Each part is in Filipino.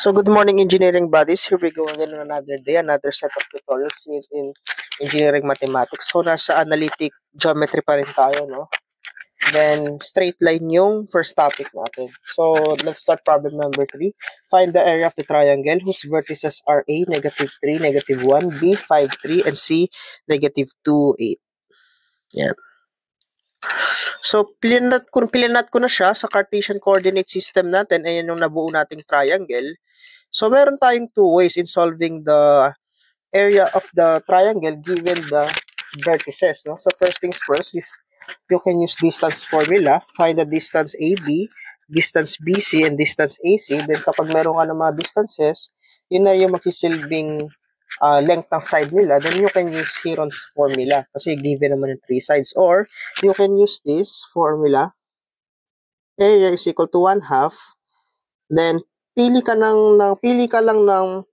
So good morning engineering buddies, here we go again on another day, another set of tutorials here in engineering mathematics. So nasa analytic geometry pa rin tayo, no? Then straight line yung first topic natin. So let's start problem number 3. Find the area of the triangle whose vertices are A, -3, -1, B, 5, 3, and C, -2, 8. Yan. So, pilinat ko na siya sa Cartesian coordinate system natin. Ayan yung nabuo nating triangle. So, meron tayong two ways in solving the area of the triangle given the vertices. No? So, first things first is you can use distance formula. Find the distance AB, distance BC, and distance AC. Then, kapag meron ka ng mga distances, yun na yung magsisilbing length ng side nila. Then, you can use Heron's formula. Kasi given naman yung three sides. Or, you can use this formula. Area is equal to 1/2. Then, pili ka lang ng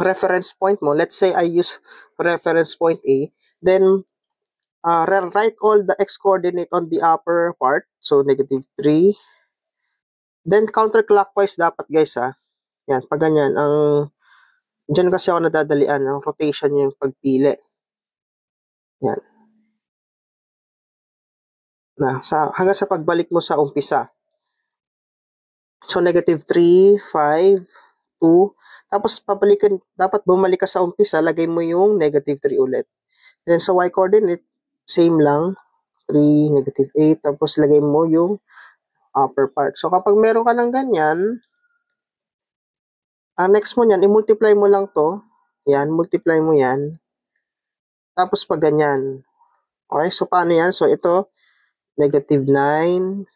reference point mo. Let's say I use reference point A. Then, write all the x-coordinate on the upper part. So, -3. Then, counterclockwise dapat guys ha. Yan, pag ganyan. Diyan kasi ako nadadalian. Ang rotation yung pagpili. Yan. Hanggang sa pagbalik mo sa umpisa. So, -3, 5, 2. Tapos, dapat bumalik ka sa umpisa. Lagay mo yung -3 ulit. Then, sa y-coordinate, same lang. 3, -8. Tapos, lagay mo yung upper part. So, kapag meron ka ng ganyan, next mo nyan, i-multiply mo lang to. Yan, multiply mo yan. Tapos, pag ganyan. Okay, so paano yan? So, ito, -9.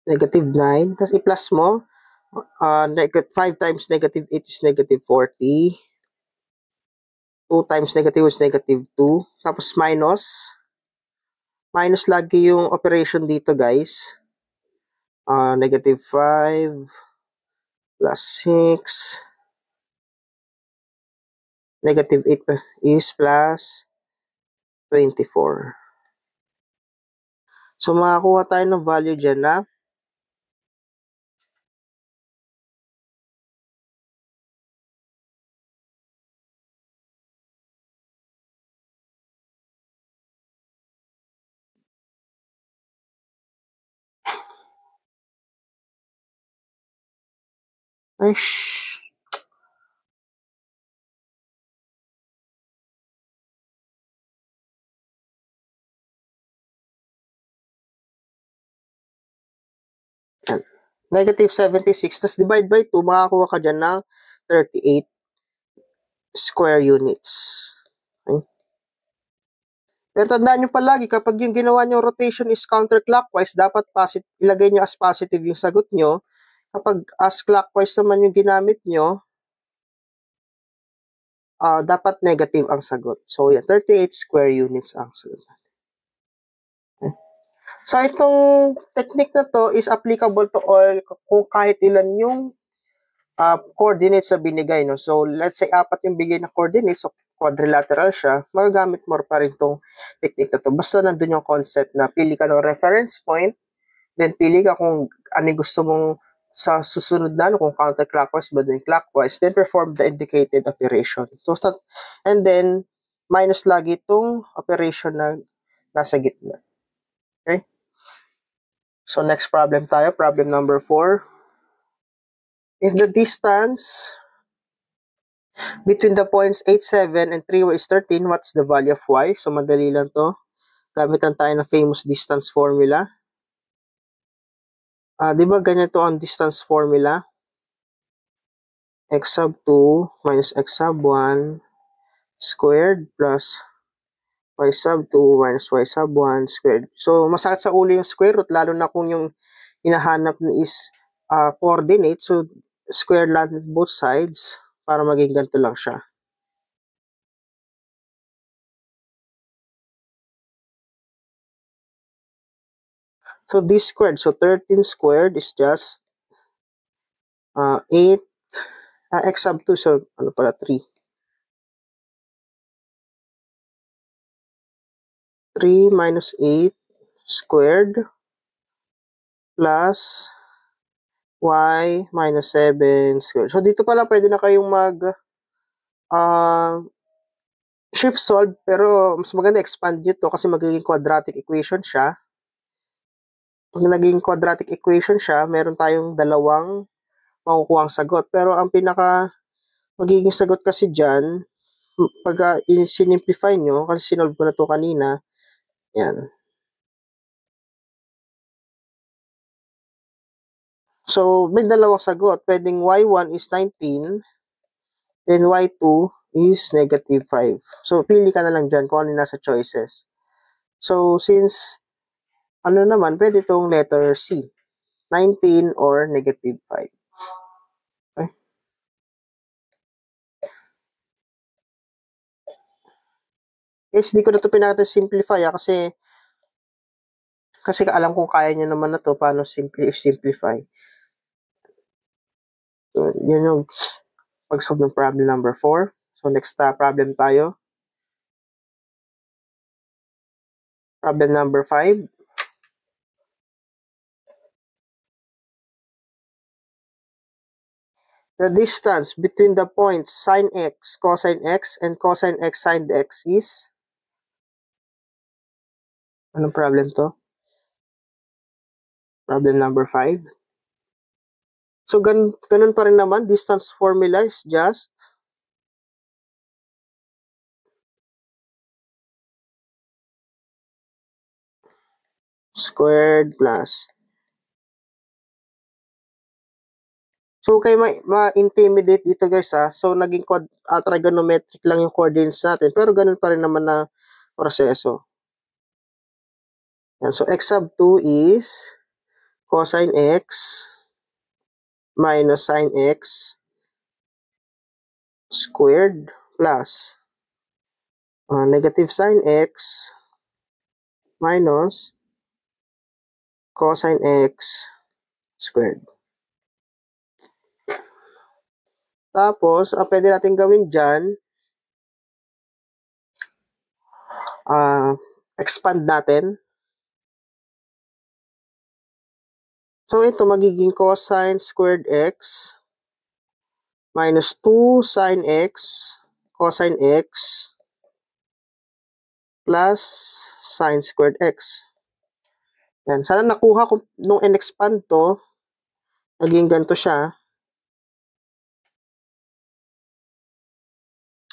-9. Tapos, i-plus mo. 5 times -8 is -40. 2 times negative is -2. Tapos, minus. Minus lagi yung operation dito, guys. -5 plus 6. -8 is plus 24. So, makakuha tayo ng value dyan na -76. Tapos, divide by 2, makakuha ka dyan ng 38 square units. Okay? Pero tandaan nyo palagi, kapag yung ginawa nyo rotation is counterclockwise, dapat ilagay nyo as positive yung sagot nyo. Kapag as clockwise naman yung ginamit nyo, dapat negative ang sagot. So, yeah, 38 square units ang sagot. Okay. So, itong technique na to is applicable to all kung kahit ilan yung coordinates na binigay. No? So, let's say, 4 yung bigay na coordinates, so quadrilateral siya, magagamit mo pa rin itong technique na to. Basta nandun yung concept na pili ka ng reference point, then pili ka kung ano gusto mong sa susunod na, kung counterclockwise ba din clockwise, then perform the indicated operation. So, and then, minus lagi itong operation na nasa gitna. Okay? So, next problem tayo, problem number 4. If the distance between the points 8, 7, and 3y is 13, what's the value of y? So, madali lang to. Gamitan tayo ng famous distance formula. Di ba ganyan to ang distance formula? X sub 2 minus x sub 1 squared plus y sub 2 minus y sub 1 squared. So, masakit sa ulo yung square root, lalo na kung yung hinahanap is coordinate. So, square lang both sides para maging ganito lang siya. So, this squared. So, 13 squared is just 8 x sub 2. So, ano pala, 3. 3 minus 8 squared plus y minus 7 squared. So, dito pala pwede na kayong uh, shift solve, pero mas maganda expand nyo to kasi magiging quadratic equation siya. Pag naging quadratic equation siya, meron tayong dalawang makukuha ang sagot. Pero ang pinaka magiging sagot kasi dyan, pag sinimplify nyo, kasi sinolve ko na to kanina, yan. So, may dalawang sagot. Pwedeng y1 is 19, then y2 is negative 5. So, pili ka na lang dyan kung ano nasa choices. So, since, ano naman, pwede itong letter C, 19 or negative 5. Okay? Guys, di ko na ito pinaka-simplify kasi alam kong kaya niya naman na to paano simplify. So, yan yung pag-solve ng problem number 4. So, next problem tayo. Problem number 5. The distance between the points sine x, cosine x, and cosine x sine x is? Anong problem to? Problem number 5. So, ganun pa rin naman. Distance formula is just squared plus. So, kayo ma-intimidate dito guys ha. So, naging trigonometric lang yung coordinates natin. Pero ganun pa rin naman na proseso. Yan. So, x sub 2 is cosine x minus sine x squared plus negative sine x minus cosine x squared. Tapos, ang pwede natin gawin dyan, expand natin. So, ito magiging cosine squared x minus 2 sine x cosine x plus sine squared x. Yan. Sana nakuha ko nung in-expand to, naging ganito siya.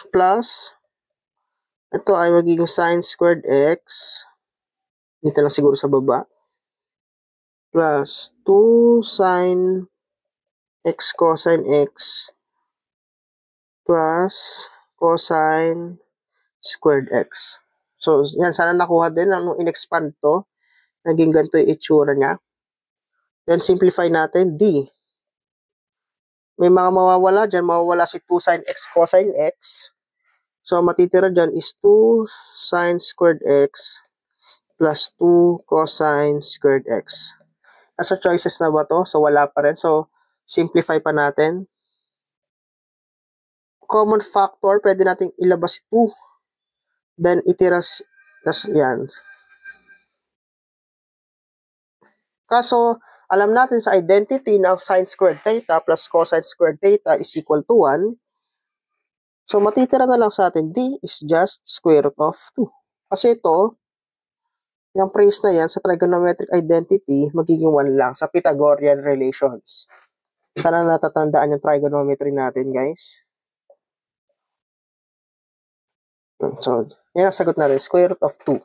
Plus, ito ay magiging sine squared x. Dito lang siguro sa baba. Plus 2 sine x cosine x plus cosine squared x. So, yan. Sana nakuha din nung in-expand to. Naging ganito yung itsura niya. Then, simplify natin. D. May mga mawawala dyan. Mawawala si 2 sine x cosine x. So, matitira dyan is 2 sine squared x plus 2 cosine squared x. Nasa choices na ba to? So, wala pa rin. So, simplify pa natin. Common factor, pwede nating ilabas si 2. Then, itira, yan. Kaso, alam natin sa identity na ang sine squared theta plus cosine squared theta is equal to 1. So, matitira na lang sa atin, D is just square root of 2. Kasi ito, yung phrase na yan sa trigonometric identity, magiging 1 lang sa Pythagorean relations. Sana natatandaan yung trigonometry natin, guys. So, yan ang sagot natin, square root of 2.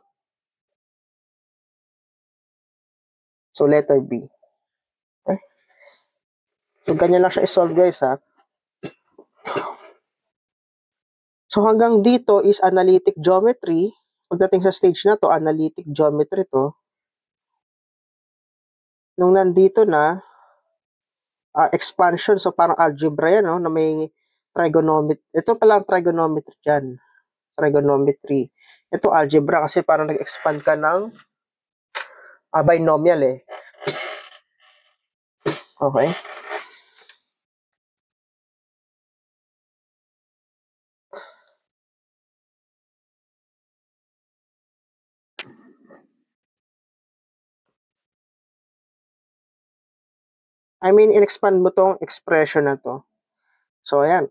So, letter B. Okay? So, ganyan lang siya i-solve, guys, ha. So, hanggang dito is analytic geometry. Pagdating sa stage na to, analytic geometry to. Nung nandito na, expansion, so parang algebra yan, no, na may trigonometry. Ito pala ang trigonometry dyan. Trigonometry. Ito algebra kasi parang nag-expand ka ng binomial eh. Okay? I mean, in-expand mo tong expression na to. So, ayan.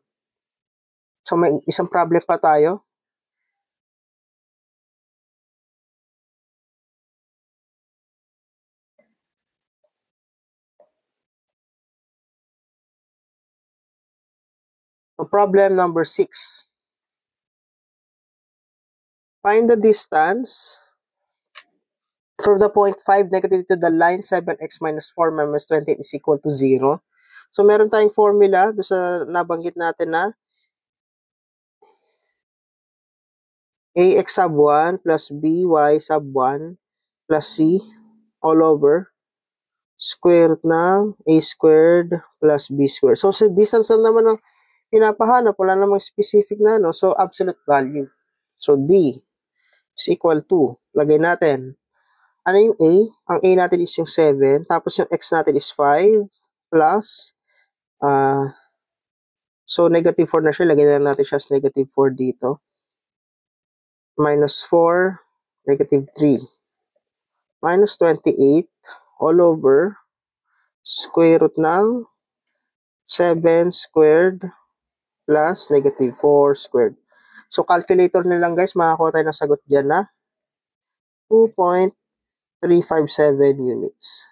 So, may isang problem pa tayo. So, problem number 6. Find the distance from the point 5 negative to the line 7x minus 4 minus 20 is equal to 0. So, meron tayong formula doon sa nabanggit natin na ax sub 1 plus by sub 1 plus c all over square root ng a squared plus b squared. So, sa distance na naman ng pinapahanap, wala namang specific na, no? So, absolute value. So, d is equal to, lagay natin, ano yung a? Ang a natin is yung 7, tapos yung x natin is 5, plus, so, negative 4 na siya, lagay na natin siya as negative 4 dito, minus 4, negative 3, minus 28, all over, square root ng 7 squared plus negative 4 squared. So, calculator na lang guys, makakuha tayo ng sagot dyan na 2.357 units.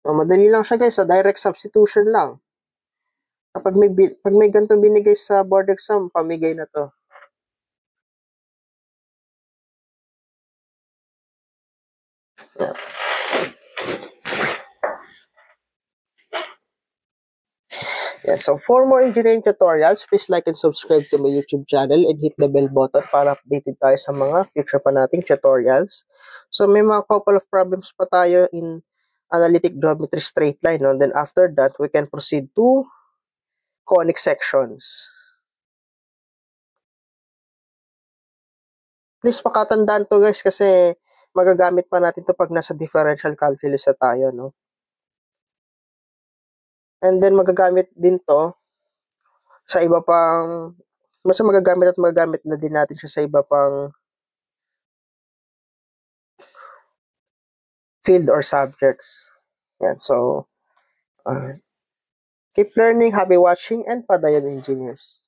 So, madali lang siya guys, sa direct substitution lang. Pag may ganitong binigay sa board exam, pamigay na to. Yeah. Yeah, so for more engineering tutorials, please like and subscribe to my YouTube channel and hit the bell button para updated tayo sa mga future pa nating tutorials. So may mga couple of problems pa tayo in analytic geometry straight line. No? Then after that, we can proceed to conic sections. Please pakatandaan to guys kasi magagamit pa natin to pag nasa differential calculus na tayo. No? And then magagamit din to sa iba pang, mas magagamit na din natin siya sa iba pang field or subjects. Yan, so, keep learning, happy watching, and padayon engineers.